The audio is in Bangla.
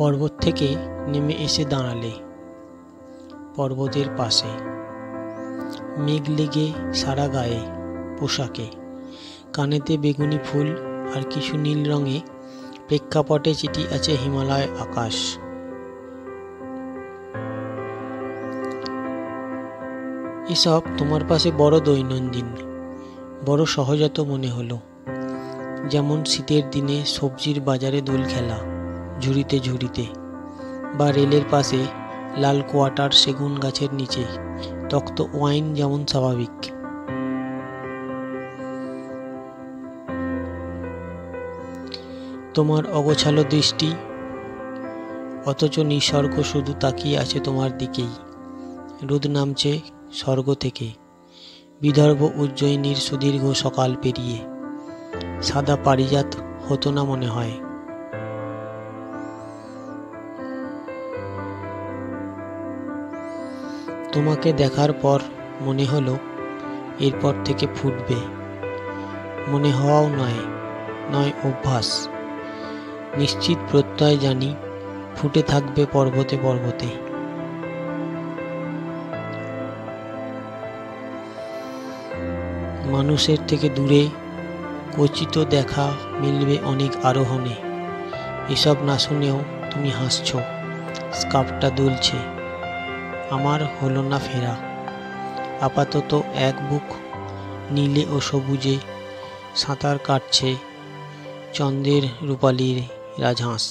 পর্বত থেকে নেমে এসে দাঁড়ালে পর্বতের পাশে, মেঘ লেগে সারা গায়ে পোশাকে, কানেতে বেগুনি ফুল আর কিছু নীল রঙে প্রেক্ষাপটে চিঠি আছে হিমালয় আকাশ। এসব তোমার পাশে বড় দৈনন্দিন, বড় সহজাত মনে হলো, যেমন শীতের দিনে সবজির বাজারে দোল খেলা ঝুড়িতে ঝুড়িতে, বা রেলের পাশে লাল কোয়াটার সেগুন গাছের নিচে তক্ত ওয়াইন যেমন স্বাভাবিক। তোমার অগোছালো দৃষ্টি, অথচ নিসর্গ শুধু তাকিয়ে আছে তোমার দিকেই। রোদ নামছে স্বর্গ থেকে, বিদর্ভ উজ্জয়িনীর সুদীর্ঘ সকাল পেরিয়ে। সাদা পারিজাত হতো না মনে হয়। তোমাকে দেখার পর মনে হলো এরপর থেকে ফুটবে। মনে হওয়াও নয় অভ্যাস, নিশ্চিত প্রত্যয় জানি ফুটে থাকবে পর্বতে পর্বতে। মানুষের থেকে দূরে কচিত দেখা মিলবে অনেক আরোহণে। এসব না শুনেও তুমি হাসছ, স্কার্ফটা দুলছে। আমার হলো না ফেরা। আপাতত এক বুক নীলে ও সবুজে সাঁতার কাটছে চন্দ্রের রূপালী রাজহাঁস।